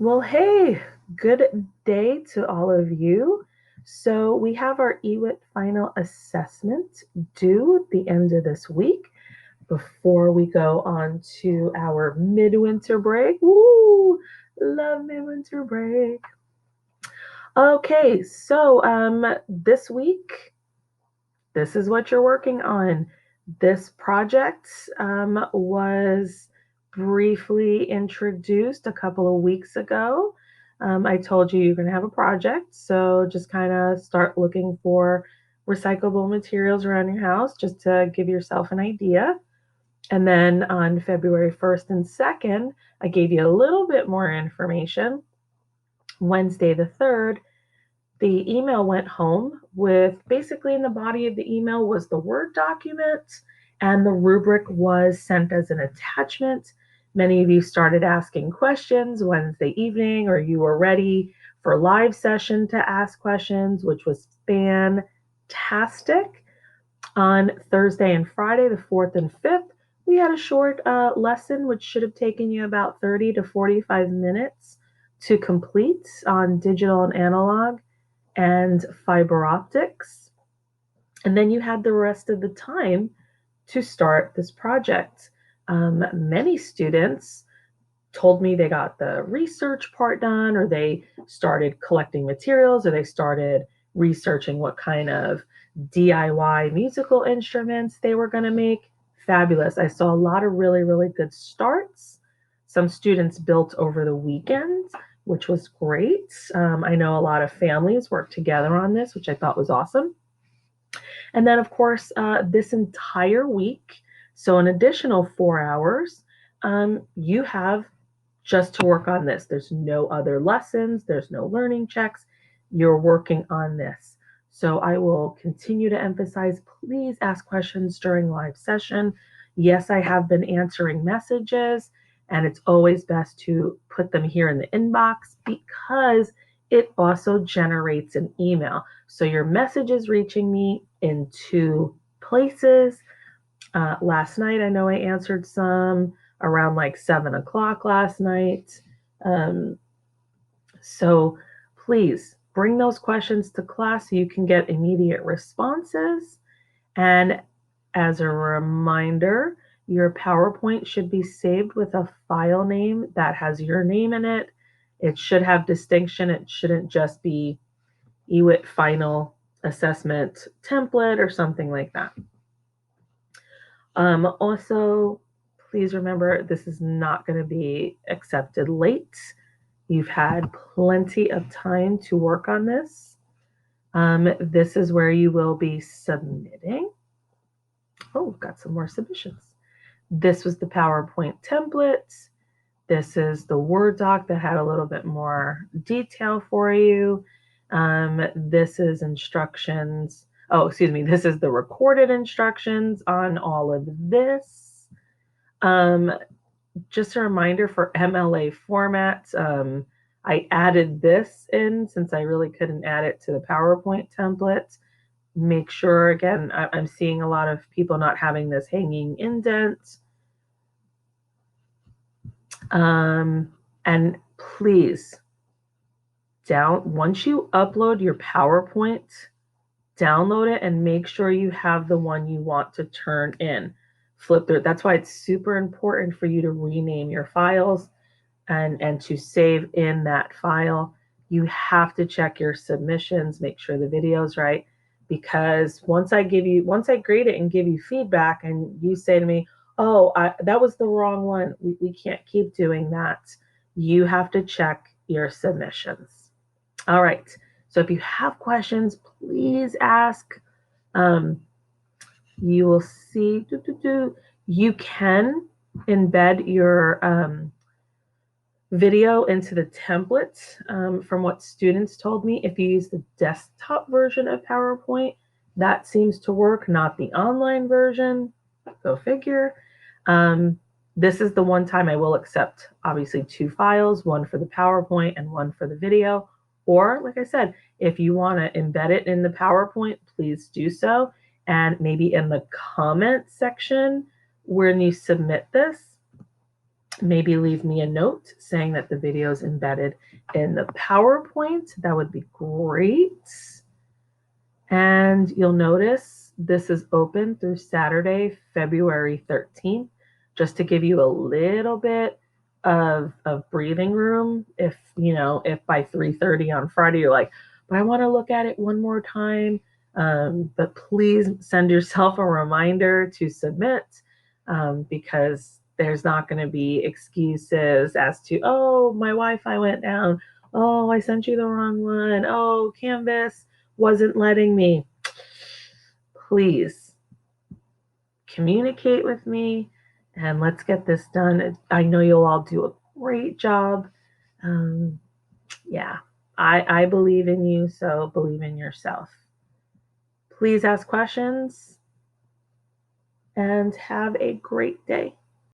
Well, hey, good day to all of you. So we have our EWIT final assessment due at the end of this week before we go on to our midwinter break. Woo! Love midwinter break. Okay, so this week, this is what you're working on. This project was briefly introduced a couple of weeks ago. I told you you're going to have a project, so just kind of start looking for recyclable materials around your house just to give yourself an idea. And then on February 1st and 2nd, I gave you a little bit more information. Wednesday the 3rd, the email went home with basically in the body of the email was the Word document, and the rubric was sent as an attachment. Many of you started asking questions Wednesday evening, or you were ready for live session to ask questions, which was fantastic. On Thursday and Friday, the 4th and 5th, we had a short lesson, which should have taken you about 30 to 45 minutes to complete on digital and analog and fiber optics. And then you had the rest of the time to start this project. Many students told me they got the research part done, or they started collecting materials, or they started researching what kind of DIY musical instruments they were going to make. Fabulous. I saw a lot of really, really good starts. Some students built over the weekend, which was great. I know a lot of families worked together on this, which I thought was awesome. And then, of course, this entire week, so an additional 4 hours, you have just to work on this. There's no other lessons, there's no learning checks. You're working on this. So I will continue to emphasize, please ask questions during live session. Yes, I have been answering messages, and it's always best to put them here in the inbox because it also generates an email. So your message is reaching me in two places. Last night, I know I answered some around like 7 o'clock last night. Um, so please bring those questions to class so you can get immediate responses. And as a reminder, your PowerPoint should be saved with a file name that has your name in it. It should have distinction. It shouldn't just be EWIT final assessment template or something like that. Also, please remember this is not going to be accepted late. You've had plenty of time to work on this. This is where you will be submitting. Oh, we've got some more submissions. This was the PowerPoint template. This is the Word doc that had a little bit more detail for you. This is instructions. Oh, excuse me. This is the recorded instructions on all of this. Just a reminder for MLA formats. I added this in since I really couldn't add it to the PowerPoint template. Make sure, again, I'm seeing a lot of people not having this hanging indent. And please, once you upload your PowerPoint, download it and make sure you have the one you want to turn in. Flip through it. That's why it's super important for you to rename your files and to save in that file. You have to check your submissions, make sure the video's right, because once I grade it and give you feedback and you say to me, oh, that was the wrong one, we can't keep doing that. You have to check your submissions. All right. So if you have questions, please ask. You will see, you can embed your video into the template. From what students told me, if you use the desktop version of PowerPoint, that seems to work, not the online version. Go figure. This is the one time I will accept, obviously, 2 files, one for the PowerPoint and one for the video. Or, like I said, if you want to embed it in the PowerPoint, please do so. And maybe in the comment section when you submit this, Maybe leave me a note saying that the video is embedded in the PowerPoint. That would be great. And you'll notice this is open through Saturday, February 13th, just to give you a little bit of breathing room. If by 3:30 on Friday you're like, but I want to look at it one more time. But please send yourself a reminder to submit, because there's not going to be excuses as to, oh, my Wi-Fi went down. Oh, I sent you the wrong one. Oh, Canvas wasn't letting me. Please communicate with me and let's get this done. I know you'll all do a great job. Um, yeah, I believe in you, so believe in yourself. Please ask questions and have a great day.